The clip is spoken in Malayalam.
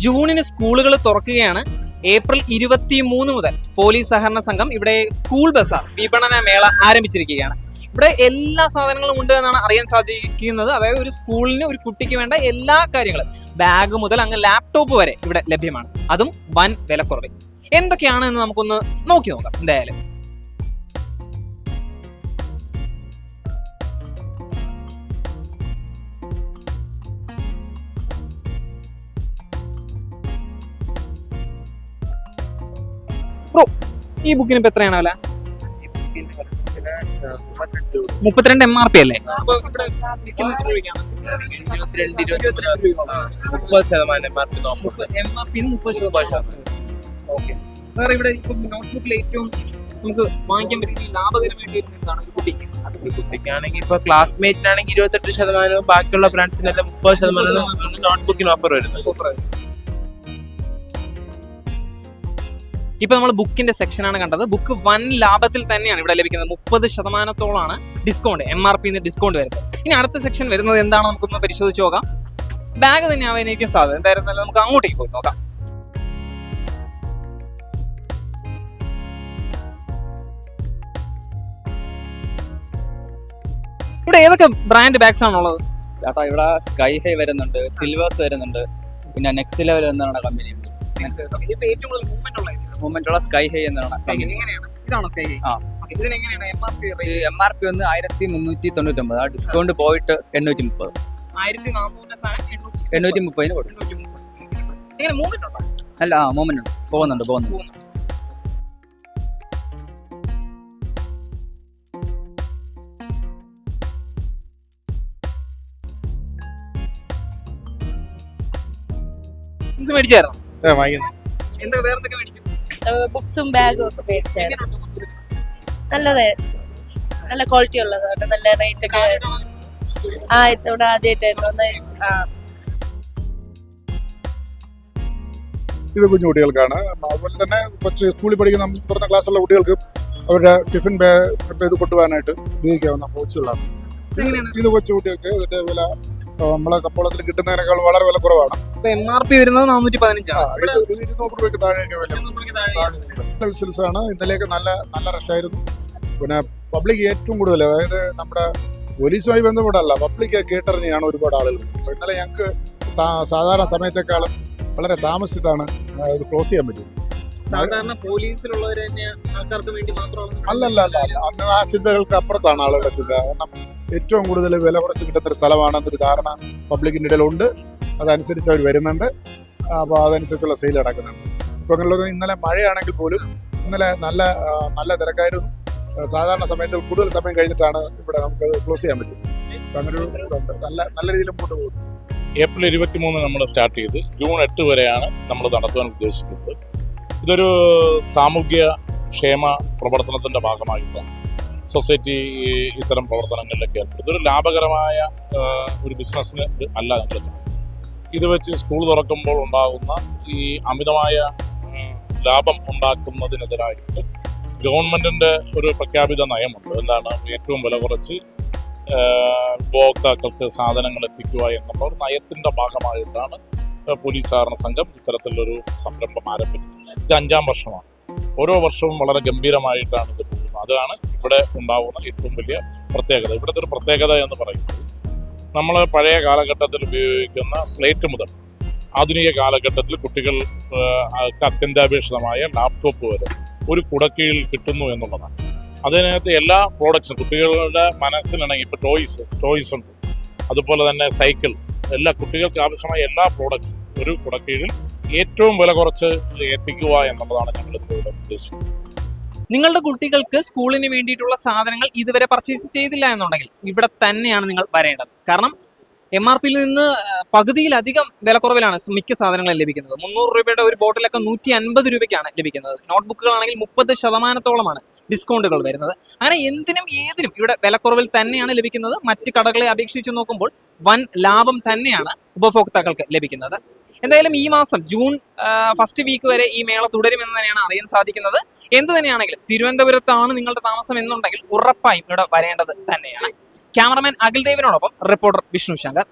ജൂണിന് സ്കൂളുകൾ തുറക്കുകയാണ്. ഏപ്രിൽ 23 മുതൽ പോലീസ് സഹകരണ സംഘം ഇവിടെ സ്കൂൾ ബസാർ വിപണന മേള ആരംഭിച്ചിരിക്കുകയാണ്. ഇവിടെ എല്ലാ സാധനങ്ങളും ഉണ്ട് എന്നാണ് അറിയാൻ സാധിക്കുന്നത്. അതായത് ഒരു സ്കൂളിന് ഒരു കുട്ടിക്ക് വേണ്ട എല്ലാ കാര്യങ്ങളും, ബാഗ് മുതൽ അങ്ങ് ലാപ്ടോപ്പ് വരെ ഇവിടെ ലഭ്യമാണ്. അതും വൻ വിലക്കുറവിൽ. എന്തൊക്കെയാണ് എന്ന് നമുക്കൊന്ന് നോക്കി നോക്കാം. എന്തായാലും ഈ ബുക്കിന് ഇപ്പൊ എത്രയാണ് വില? 32 MRP അല്ലേ? വേറെ ഇവിടെ നോട്ട്ബുക്കിൽ ഏറ്റവും നമുക്ക് വാങ്ങിക്കാൻ പറ്റുന്ന ലാഭകരമായിട്ട് കുട്ടിക്കാണെങ്കിൽ ഇപ്പൊ ക്ലാസ്മേറ്റിനാണെങ്കിൽ 28%, ബാക്കിയുള്ള ബ്രാൻഡ്സിനെല്ലാം 30% നോട്ട്ബുക്കിന് ഓഫർ വരുന്നത്. ഇപ്പൊ നമ്മൾ ബുക്കിന്റെ സെക്ഷനാണ് കണ്ടത്. ബുക്ക് വൻ ലാഭത്തിൽ തന്നെയാണ് ഇവിടെ ലഭിക്കുന്നത്. 30% ഡിസ്കൗണ്ട്, MRP ഡിസ്കൗണ്ട് വരുന്നത്. ഇനി അടുത്ത സെക്ഷൻ വരുന്നത് എന്താണ് നമുക്കൊന്ന് പരിശോധിച്ച് നോക്കാം. ബാഗ് തന്നെ ആവാനായിരിക്കും സാധ്യത. എന്തായിരുന്നാലും നമുക്ക് അങ്ങോട്ടേക്ക് പോയി നോക്കാം. ഇവിടെ ഏതൊക്കെ ബ്രാൻഡ് ബാഗ്സ് ആണുള്ളത്? ചേട്ടാ ഇവിടെ സ്കൈ ഹൈ വരുന്നുണ്ട്, സിൽവേഴ്സ് വരുന്നുണ്ട്, പിന്നെ നെക്സ്റ്റ് ലെവൽ എന്നാണ് കമ്പനി. മൂവ്മെന്റ് ഉള്ള സ്കൈ ഹൈ എന്നാണ്. MRP വന്ന് 1399, ആ ഡിസ്കൗണ്ട് പോയിട്ട് 830. 830 കൊടുക്കും. അല്ല, മൂവ്മെന്റ് പോകുന്നുണ്ട്. മേടിച്ചായിരുന്നു. ബുക്സും ബാഗും ഒക്കെ മേടിച്ചായിരുന്നു. നല്ല ക്വാളിറ്റി ഉള്ളതാണ്, നല്ല റേറ്റ് ഒക്കെ. ഇത്തവണ ആദ്യമായിട്ടായിരുന്നു. ഇത് കുഞ്ഞു കുട്ടികൾക്കാണ്. അതുപോലെ തന്നെ കുറച്ച് സ്കൂളിൽ പഠിക്കുന്ന തുറന്ന ക്ലാസ്സുള്ള കുട്ടികൾക്ക് അവരുടെ ടിഫിൻ ബാഗ് ഇത് കൊണ്ടുപോകാനായിട്ട് ഉപയോഗിക്കാവുന്ന പൗച്ചുകളാണ്. ഇത് കൊച്ചു കുട്ടികൾക്ക് ഇതിന്റെ വില നമ്മളെ കമ്പോളത്തിൽ കിട്ടുന്നതിനേക്കാൾ വളരെ വില കുറവാണ്. MRP വരുന്നത് 415 ആണ്. ഇത് 200 രൂപയ്ക്ക് താഴെയൊക്കെ വില. ബിസിനസ് ആണ്. ഇന്നലെയൊക്കെ നല്ല റഷായിരുന്നു. പിന്നെ പബ്ലിക് ഏറ്റവും കൂടുതൽ, അതായത് നമ്മുടെ പോലീസുമായി ബന്ധപ്പെട്ടല്ല, പബ്ലിക് കേട്ടറിഞ്ഞാണ് ഒരുപാട് ആളുകൾ. ഇന്നലെ ഞങ്ങൾക്ക് സാധാരണ സമയത്തേക്കാളും വളരെ താമസിച്ചിട്ടാണ് ഇത് ക്ലോസ് ചെയ്യാൻ പറ്റിയത്. അല്ലല്ല, അന്ന് ആ ചിന്തകൾക്ക് അപ്പുറത്താണ് ആളുകളുടെ ചിന്ത. കാരണം ഏറ്റവും കൂടുതൽ വില കുറച്ച് കിട്ടുന്ന ഒരു സ്ഥലമാണെന്നൊരു ധാരണ പബ്ലിക്കിൻ്റെ ഇടയിലുണ്ട്. അതനുസരിച്ച് അവർ വരുന്നുണ്ട്. അപ്പോൾ അതനുസരിച്ചുള്ള സെയിൽ നടക്കുന്നുണ്ട്. ഇപ്പോൾ അങ്ങനെയുള്ളൊരു ഇന്നലെ മഴയാണെങ്കിൽ പോലും ഇന്നലെ നല്ല തിരക്കായിരുന്നു. സാധാരണ സമയത്തിൽ കൂടുതൽ സമയം കഴിഞ്ഞിട്ടാണ് ഇവിടെ നമുക്ക് ക്ലോസ് ചെയ്യാൻ പറ്റിയത്. അപ്പം അങ്ങനെ ഒരു ഇതുണ്ട്. നല്ല രീതിയിൽ മുമ്പോട്ട് പോകുന്നു. ഏപ്രിൽ 23 നമ്മൾ സ്റ്റാർട്ട് ചെയ്ത് ജൂൺ 8 വരെയാണ് നമ്മൾ നടത്തുവാൻ ഉദ്ദേശിക്കുന്നത്. ഇതൊരു സാമൂഹ്യ ക്ഷേമ പ്രവർത്തനത്തിൻ്റെ ഭാഗമായിട്ടാണ് സൊസൈറ്റി ഇത്തരം പ്രവർത്തനങ്ങളിലൊക്കെ ഏർപ്പെടുന്നത്. ഇതൊരു ലാഭകരമായ ഒരു ബിസിനസ്സിന് അല്ല ഞങ്ങൾ. ഇത് വെച്ച് സ്കൂൾ തുറക്കുമ്പോൾ ഉണ്ടാകുന്ന ഈ അമിതമായ ലാഭം ഉണ്ടാക്കുന്നതിനെതിരായിട്ട് ഗവൺമെൻറ്റിൻ്റെ ഒരു പ്രഖ്യാപിത നയമുണ്ട്. എന്താണ്? ഏറ്റവും വില കുറച്ച് ഉപഭോക്താക്കൾക്ക് സാധനങ്ങൾ എത്തിക്കുക എന്നുള്ള ഒരു നയത്തിൻ്റെ ഭാഗമായിട്ടാണ് പോലീസ് സഹകരണ സംഘം ഇത്തരത്തിലൊരു സംരംഭം ആരംഭിച്ചത്. ഇത് 5ാം വർഷമാണ്. ഓരോ വർഷവും വളരെ ഗംഭീരമായിട്ടാണ് ഇത് പോകുന്നത്. അതാണ് ഇവിടെ ഉണ്ടാകുന്ന ഏറ്റവും വലിയ പ്രത്യേകത. ഇവിടുത്തെ ഒരു പ്രത്യേകത എന്ന് പറയുന്നത്, നമ്മൾ പഴയ കാലഘട്ടത്തിൽ ഉപയോഗിക്കുന്ന സ്ലേറ്റ് മുതൽ ആധുനിക കാലഘട്ടത്തിൽ കുട്ടികൾ അത്യന്താപേക്ഷിതമായ ലാപ്ടോപ്പ് വരെ ഒരു കുടക്കീഴിൽ കിട്ടുന്നു എന്നുള്ളതാണ്. അതിനകത്ത് എല്ലാ പ്രോഡക്ട്സും കുട്ടികളുടെ മനസ്സിലിണങ്ങി, ഇപ്പോൾ ടോയ്സ് ഉണ്ട്, അതുപോലെ തന്നെ സൈക്കിൾ, എല്ലാ കുട്ടികൾക്ക് ആവശ്യമായ എല്ലാ പ്രോഡക്ട്സും ഒരു കുടക്കീഴിൽ ഏറ്റവും വില കുറച്ച് എത്തിക്കുക എന്നുള്ളതാണ് ഞങ്ങളിതിലൂടെ ഉദ്ദേശിക്കുന്നത്. നിങ്ങളുടെ കുട്ടികൾക്ക് സ്കൂളിന് വേണ്ടിയിട്ടുള്ള സാധനങ്ങൾ ഇതുവരെ പർച്ചേസ് ചെയ്തില്ല എന്നുണ്ടെങ്കിൽ ഇവിടെ തന്നെയാണ് നിങ്ങൾ വരേണ്ടത്. കാരണം MRPയിൽ നിന്ന് പകുതിയിലധികം വിലക്കുറവിലാണ് മിക്ക സാധനങ്ങളും ലഭിക്കുന്നത്. 300 രൂപയുടെ ഒരു ബോട്ടിലൊക്കെ 150 രൂപയ്ക്കാണ് ലഭിക്കുന്നത്. നോട്ട്ബുക്കുകളാണെങ്കിൽ 30%-ആണ് ഡിസ്കൗണ്ടുകൾ വരുന്നത്. അങ്ങനെ എന്തിനും ഏതിനും ഇവിടെ വിലക്കുറവിൽ തന്നെയാണ് ലഭിക്കുന്നത്. മറ്റ് കടകളെ അപേക്ഷിച്ച് നോക്കുമ്പോൾ വൻ ലാഭം തന്നെയാണ് ഉപഭോക്താക്കൾക്ക് ലഭിക്കുന്നത്. എന്തായാലും ഈ മാസം ജൂൺ ഫസ്റ്റ് വീക്ക് വരെ ഈ മേള തുടരുമെന്ന് തന്നെയാണ് അറിയാൻ സാധിക്കുന്നത്. എന്ത് തന്നെയാണെങ്കിലും തിരുവനന്തപുരത്താണ് നിങ്ങളുടെ താമസം എന്നുണ്ടെങ്കിൽ ഉറപ്പായും ഇവിടെ വരേണ്ടത് തന്നെയാണ്. ക്യാമറമാൻ അഖിൽ ദേവിനോടൊപ്പം റിപ്പോർട്ടർ വിഷ്ണു ശങ്കർ.